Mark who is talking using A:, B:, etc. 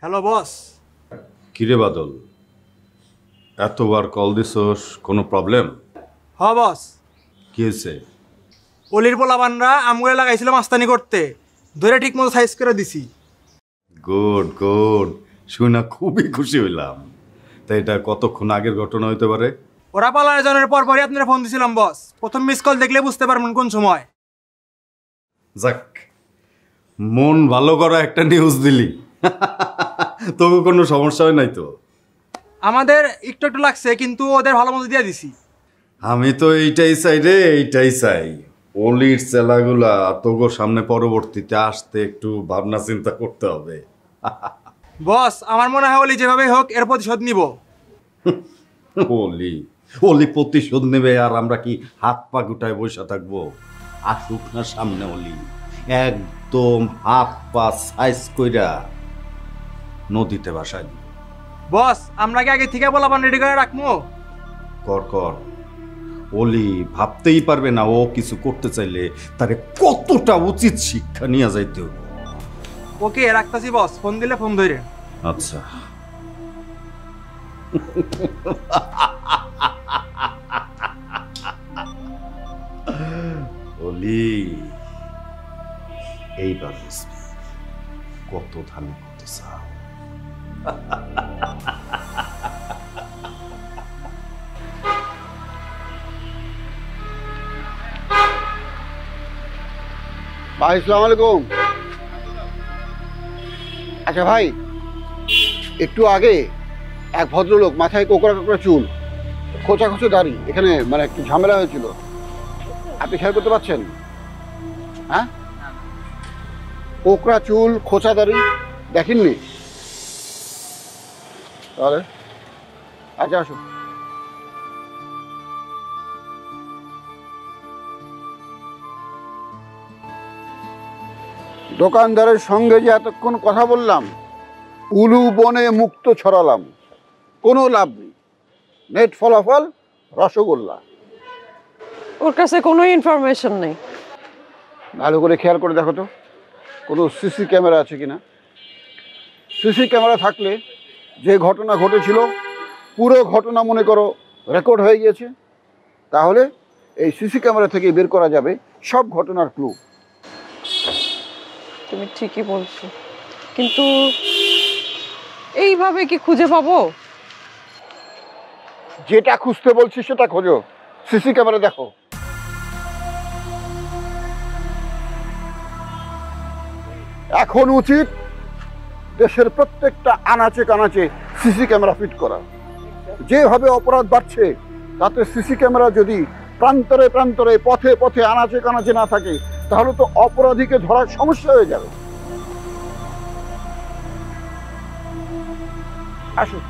A: Hello boss.
B: কিরে বাদল, এতবার call দিছস, কোনো প্রবলেম?
A: হ বস,
B: কি হয়েছে?
A: অলির পোলাবানরা আমগুলো লাগাইছিল মাস্তানি করতে, ধরে ঠিক মতো সাইজ করে দিছি।
B: গুড গুড, শুনে খুবই খুশি হইলাম। তাই এটা কতক্ষণ আগের ঘটনা হইতে পারে?
A: ওরা পালার জনের পরপরই আপনারা ফোন দিছিলাম বস। প্রথম মিস কল দেখলে বুঝতে পারবেন কোন সময়।
B: যাক, মন ভালো করা একটা নিউজ দিলি। তবু কোনো সমস্যা হয় নাই তো?
A: আমাদের একটু একটু লাগছে, কিন্তু ওদের ভালো মতো দিয়ে দিছি।
B: আমি তো এইটাই চাই রে, এইটাই চাই। অলির চেলাগুলা তোগো সামনে পরবর্তীতে আসতে একটু ভাবনা চিন্তা করতে হবে।
A: বস, আমার মনে হয় অলি যেভাবে হোক এর প্রতিশোধ নিব।
B: অলি অলি প্রতিশোধ নেবে, আর আমরা কি হাত পা গুটায় বসে থাকবো? আসুক না সামনে অলি, একদম হাত পা সাইজ কইরা নদীতে ভাসাই দিব।
A: বস, আমরা কি আগে থেকে পোলাপান রেডি করে রাখবো?
B: কর কর, অলি ভাবতেই পারবে না ও কিছু করতে চাইলে তারে কতটা উচিত শিক্ষা নিয়ে যাইতে হবে।
A: ওকে, রাখতাছি বস, ফোন দিলে ফোন ধরে।
B: আচ্ছা। অলি, এইবার বুঝবি কত ধানে কত চাল।
C: ভাই আসসালামু আলাইকুম। আচ্ছা ভাই, একটু আগে এক ভদ্রলোক মাথায় কোকড়া কোকড়া চুল, খোঁচা খোঁচা দাড়ি, এখানে মানে একটু ঝামেলা হয়েছিল, আপনি খেয়াল করতে পারছেন? হ্যাঁ, কোকড়া চুল, খোঁচা দাড়ি দেখেননি? তাহলে আচ্ছা আসুন। দোকানদারের সঙ্গে যে এতক্ষণ কথা বললাম, উলু বনে মুক্ত ছড়ালাম, কোনো লাভ নেই। নেট ফলাফল রসগোল্লা।
D: ওর কাছে কোনো ইনফরমেশন নেই।
C: ভালো করে খেয়াল করে দেখো তো, কোনো সিসি ক্যামেরা আছে কিনা। সিসি ক্যামেরা থাকলে যে ঘটনা ঘটেছিল পুরো ঘটনা মনে করো রেকর্ড হয়ে গিয়েছে, তাহলে এই সিসি ক্যামেরা থেকে বের করা যাবে সব ঘটনার ক্লু।
D: তুমি ঠিকই বলছো, কিন্তু এইভাবে কি খুঁজে পাবো?
C: যেটা খুঁজতে বলছি সেটা খোঁজো, সিসি ক্যামেরা দেখো। এখন উচিত দেশের প্রত্যেকটা আনাচে কানাচে সিসি ক্যামেরা ফিট করা। যেভাবে অপরাধ বাড়ছে, তাতে সিসি ক্যামেরা যদি প্রান্তরে প্রান্তরে, পথে পথে, আনাচে কানাচে না থাকে, তাহলে তো অপরাধীকে ধরার সমস্যা হয়ে যাবে। আসুন।